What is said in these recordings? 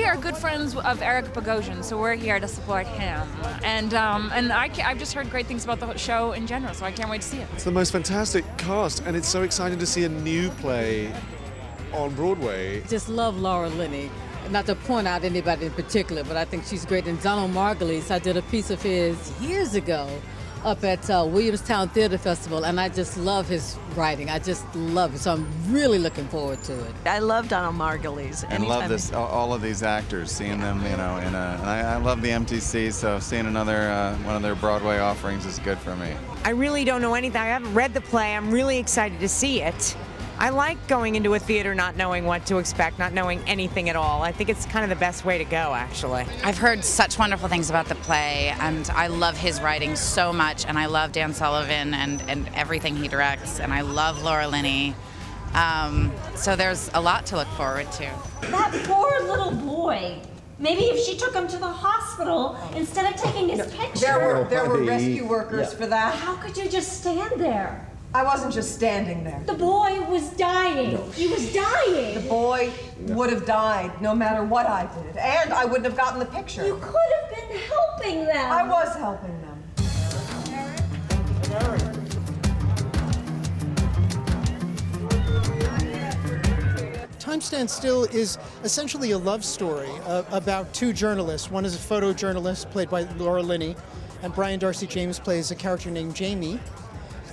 are good friends of Eric Bogosian, so we're here to support him. And I've just heard great things about the show in general, so I can't wait to see it. It's the most fantastic cast, and it's so exciting to see a new play on Broadway. Just love Laura Linney. Not to point out anybody in particular, but I think she's great. And Donald Margulies, I did a piece of his years ago up at Williamstown Theater Festival, and I just love his writing. I just love it, so I'm really looking forward to it. I love Donald Margulies. And love this, all of these actors, seeing them, and I love the MTC, so seeing another one of their Broadway offerings is good for me. I really don't know anything. I haven't read the play. I'm really excited to see it. I like going into a theater not knowing what to expect, not knowing anything at all. I think it's kind of the best way to go, actually. I've heard such wonderful things about the play, and I love his writing so much, and I love Dan Sullivan and everything he directs, and I love Laura Linney. So there's a lot to look forward to. That poor little boy. Maybe if she took him to the hospital instead of taking his picture. There were rescue workers for that. How could you just stand there? I wasn't just standing there. The boy was dying. He was dying. The boy would have died no matter what I did, and I wouldn't have gotten the picture. You could have been helping them. I was helping them. Time Stands Still is essentially a love story about two journalists. One is a photojournalist played by Laura Linney, and Brian Darcy James plays a character named Jamie.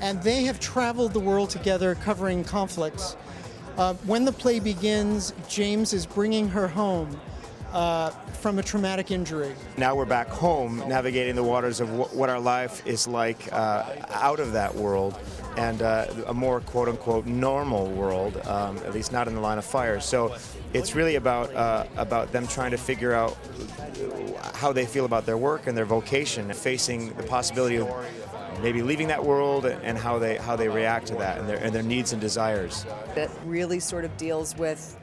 And they have traveled the world together covering conflicts. When the play begins, James is bringing her home from a traumatic injury. Now we're back home, navigating the waters of what our life is like out of that world, and a more quote-unquote normal world, at least not in the line of fire. So it's really about them trying to figure out how they feel about their work and their vocation, facing the possibility of maybe leaving that world, and how they react to that, and their needs and desires. It really sort of deals with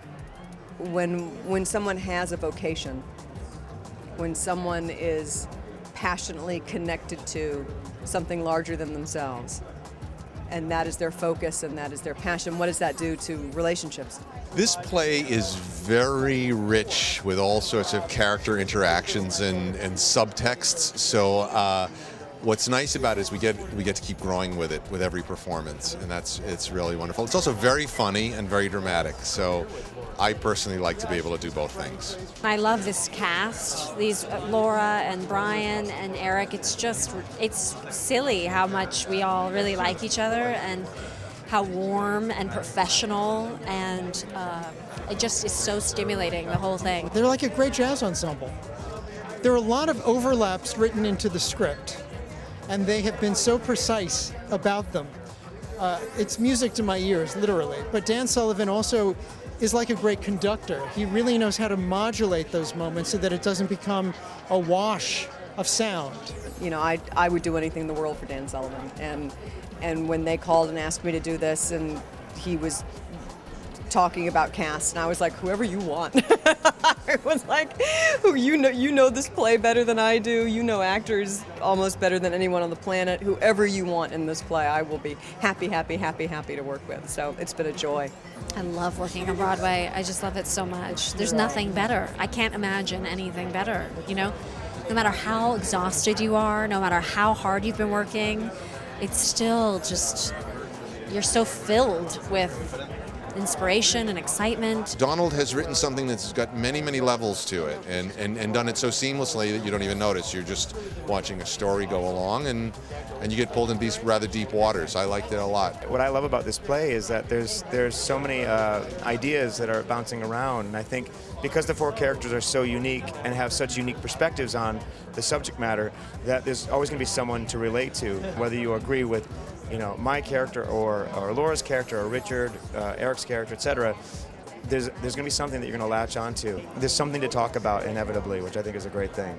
when someone has a vocation, when someone is passionately connected to something larger than themselves, and that is their focus and that is their passion. What does that do to relationships? This play is very rich with all sorts of character interactions and subtexts. So what's nice about it is we get to keep growing with it with every performance, and it's really wonderful. It's also very funny and very dramatic. So I personally like to be able to do both things. I love this cast, these Laura and Brian and Eric. It's silly how much we all really like each other and how warm and professional, and it just is so stimulating, the whole thing. They're like a great jazz ensemble. There are a lot of overlaps written into the script, and they have been so precise about them. It's music to my ears, literally. But Dan Sullivan also is like a great conductor. He really knows how to modulate those moments so that it doesn't become a wash of sound. You know, I would do anything in the world for Dan Sullivan. And when they called and asked me to do this, and he was talking about cast, and I was like, whoever you want. I was like, you know this play better than I do. You know actors almost better than anyone on the planet. Whoever you want in this play, I will be happy to work with. So it's been a joy. I love working on Broadway. I just love it so much. There's nothing better. I can't imagine anything better, you know? No matter how exhausted you are, no matter how hard you've been working, it's still just, you're so filled with inspiration and excitement. Donald has written something that's got many, many levels to it, and done it so seamlessly that you don't even notice. You're just watching a story go along, and you get pulled into these rather deep waters. I liked it a lot. What I love about this play is that there's so many ideas that are bouncing around, and I think because the four characters are so unique and have such unique perspectives on the subject matter, that there's always going to be someone to relate to, whether you agree with my character or Laura's character or Richard, Eric's character, etc. There's going to be something that you're going to latch onto. There's something to talk about inevitably, which I think is a great thing.